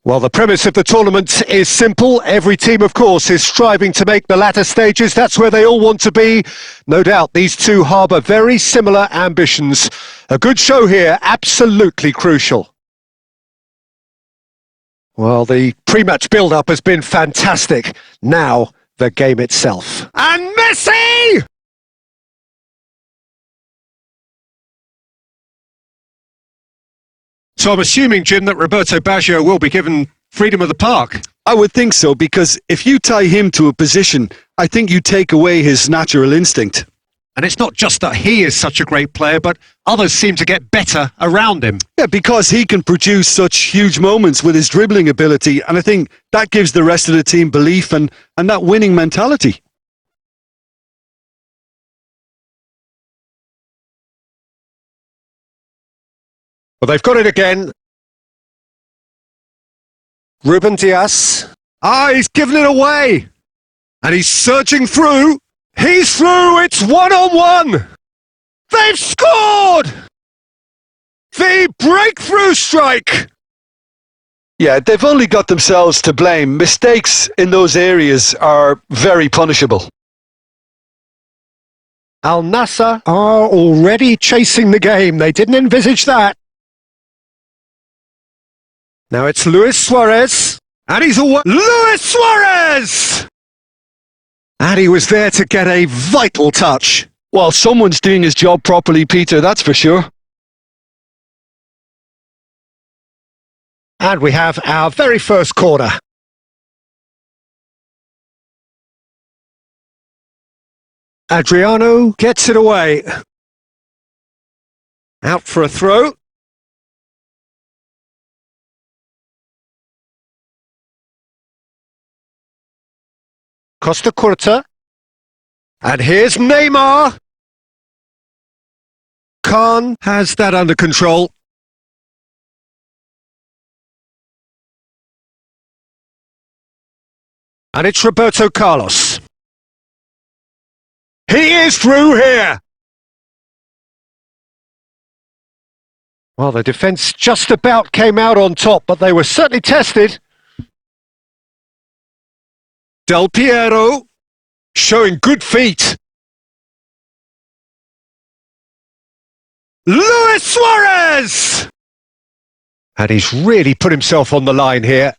Well, the premise of the tournament is simple. Every team, of course, is striving to make the latter stages. That's where they all want to be. No doubt these two harbour very similar ambitions. A good show here, absolutely crucial. Well, the pre-match build-up has been fantastic. Now, the game itself. And Messi! So I'm assuming, Jim, that Roberto Baggio will be given freedom of the park. I would think so, because if you tie him to a position, I think you take away his natural instinct. And it's not just that he is such a great player, but others seem to get better around him. Yeah, because he can produce such huge moments with his dribbling ability, and I think that gives the rest of the team belief and that winning mentality. Well, they've got it again. Ruben Dias. He's given it away. And he's surging through. He's through. It's one-on-one. They've scored! The breakthrough strike. Yeah, they've only got themselves to blame. Mistakes in those areas are very punishable. Al Nassr are already chasing the game. They didn't envisage that. Now it's Luis Suarez, and he's away. Luis Suarez! And he was there to get a vital touch. Well, someone's doing his job properly, Peter, that's for sure. And we have our very first corner. Adriano gets it away. Out for a throw. Costa Curta. And here's Neymar. Khan has that under control. And it's Roberto Carlos. He is through here. Well, the defence just about came out on top, but they were certainly tested. Del Piero, showing good feet. Luis Suarez! And he's really put himself on the line here.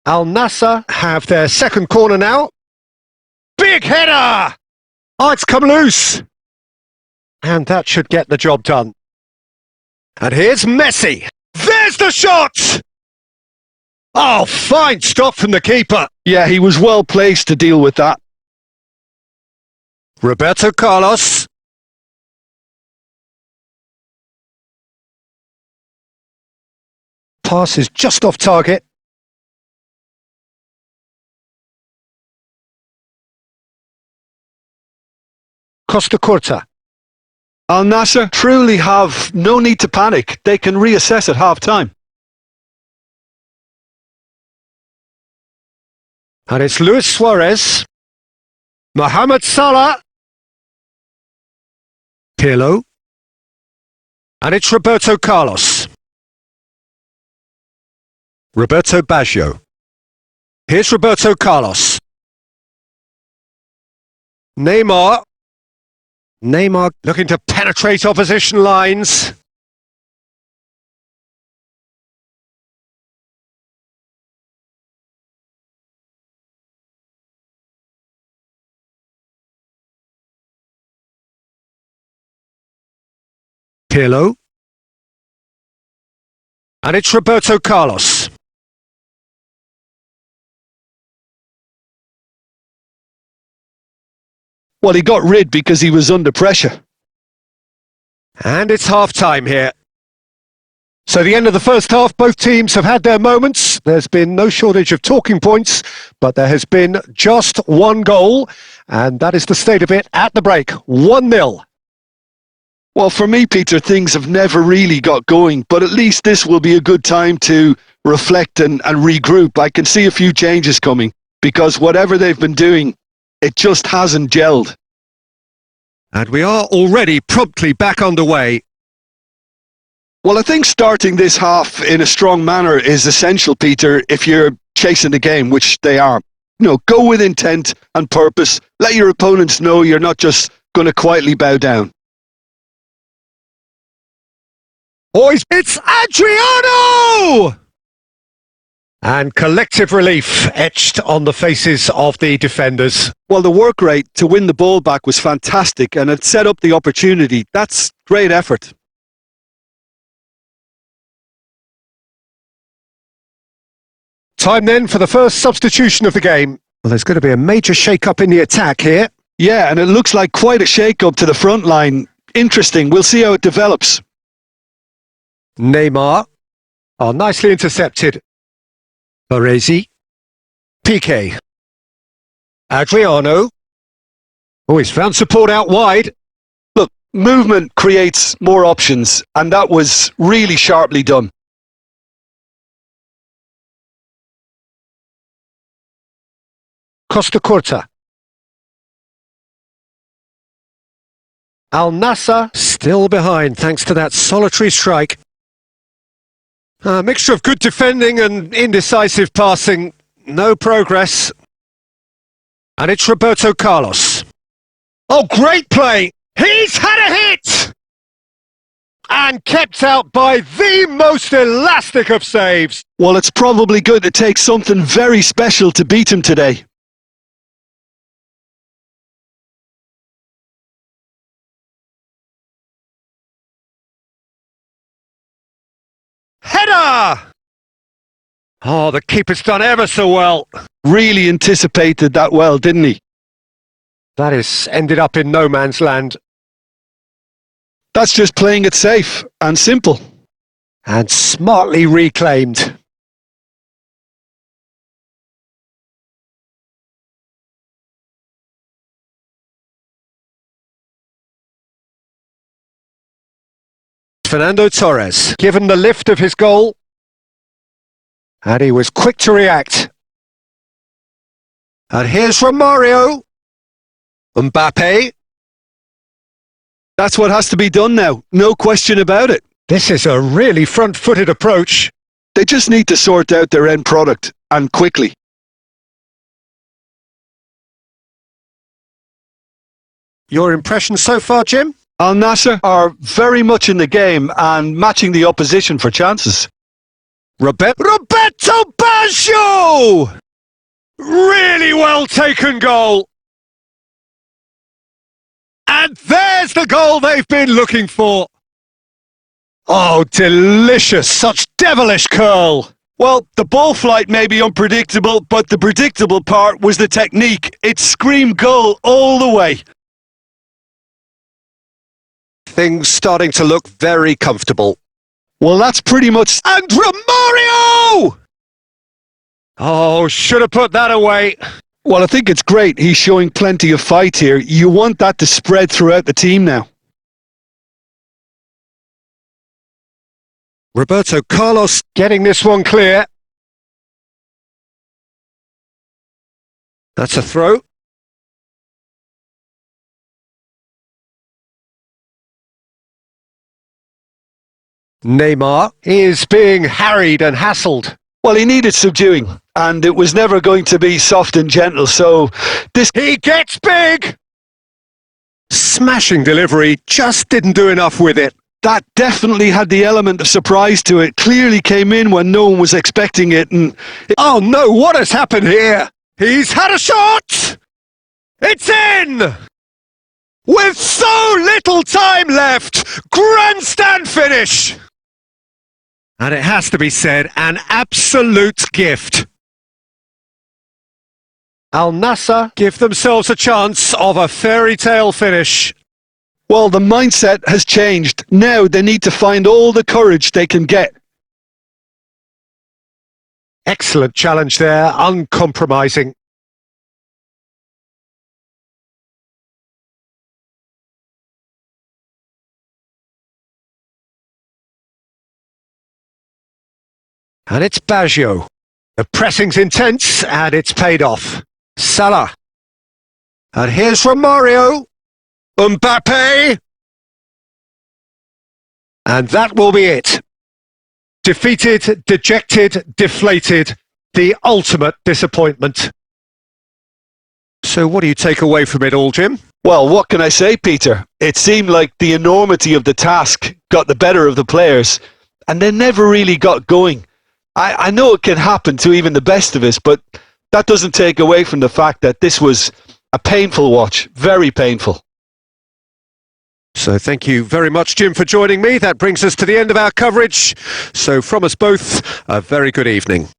Al Nassr have their second corner now. Big header! Oh, it's come loose. And that should get the job done. And here's Messi. There's the shot! Oh, fine stop from the keeper. Yeah, he was well placed to deal with that. Roberto Carlos. Pass is just off target. Costa Curta. Al Nassr truly have no need to panic. They can reassess at half-time. And it's Luis Suarez. Mohamed Salah. Pirlo. And it's Roberto Carlos. Roberto Baggio. Here's Roberto Carlos. Neymar. Neymar looking to penetrate opposition lines. Pirlo. And it's Roberto Carlos. Well, he got rid because he was under pressure. And it's half-time here. So the end of the first half, both teams have had their moments. There's been no shortage of talking points, but there has been just one goal, and that is the state of it at the break, 1-0. Well, for me, Peter, things have never really got going, but at least this will be a good time to reflect and regroup. I can see a few changes coming, because whatever they've been doing, it just hasn't gelled. And we are already promptly back underway. Well, I think starting this half in a strong manner is essential, Peter, if you're chasing the game, which they are. Go with intent and purpose. Let your opponents know you're not just going to quietly bow down. Boys, it's Adriano! And collective relief etched on the faces of the defenders. Well, the work rate to win the ball back was fantastic, and it set up the opportunity. That's great effort. Time then for the first substitution of the game. Well, there's going to be a major shake-up in the attack here. Yeah, and it looks like quite a shake-up to the front line. Interesting. We'll see how it develops. Neymar. Oh, nicely intercepted. Baresi. Piqué. Adriano. Oh, he's found support out wide. Look, movement creates more options, and that was really sharply done. Costa Curta. Al Nassr still behind thanks to that solitary strike. A mixture of good defending and indecisive passing. No progress. And it's Roberto Carlos. Oh, great play! He's had a hit! And kept out by the most elastic of saves. Well, it's probably going to take something very special to beat him today. Header! Oh, the keeper's done ever so well. Really anticipated that well, didn't he? That has ended up in no man's land. That's just playing it safe and simple. And smartly reclaimed. Fernando Torres, given the lift of his goal. And he was quick to react. And here's Romario. Mbappe. That's what has to be done now, no question about it. This is a really front-footed approach. They just need to sort out their end product, and quickly. Your impression so far, Jim? Al Nassr are very much in the game and matching the opposition for chances. Roberto Baggio! Really well taken goal. And there's the goal they've been looking for. Oh, delicious. Such devilish curl. Well, the ball flight may be unpredictable, but the predictable part was the technique. It screamed goal all the way. Things starting to look very comfortable. Well, that's pretty much... And Romario! Oh, should have put that away. Well, I think it's great. He's showing plenty of fight here. You want that to spread throughout the team now. Roberto Carlos getting this one clear. That's a throw. Neymar is being harried and hassled. Well, he needed subduing, and it was never going to be soft and gentle, so this... He gets big! Smashing delivery, just didn't do enough with it. That definitely had the element of surprise to it. Clearly came in when no one was expecting it, and... Oh no, what has happened here? He's had a shot! It's in! With so little time left! Grandstand finish! And it has to be said, an absolute gift. Al Nassr give themselves a chance of a fairy tale finish. Well, the mindset has changed. Now they need to find all the courage they can get. Excellent challenge there, uncompromising. And it's Baggio. The pressing's intense, and it's paid off. Salah. And here's Romario. Mbappe. And that will be it. Defeated, dejected, deflated. The ultimate disappointment. So what do you take away from it all, Jim? Well, what can I say, Peter? It seemed like the enormity of the task got the better of the players, and they never really got going. I know it can happen to even the best of us, but that doesn't take away from the fact that this was a painful watch, very painful. So thank you very much, Jim, for joining me. That brings us to the end of our coverage. So from us both, a very good evening.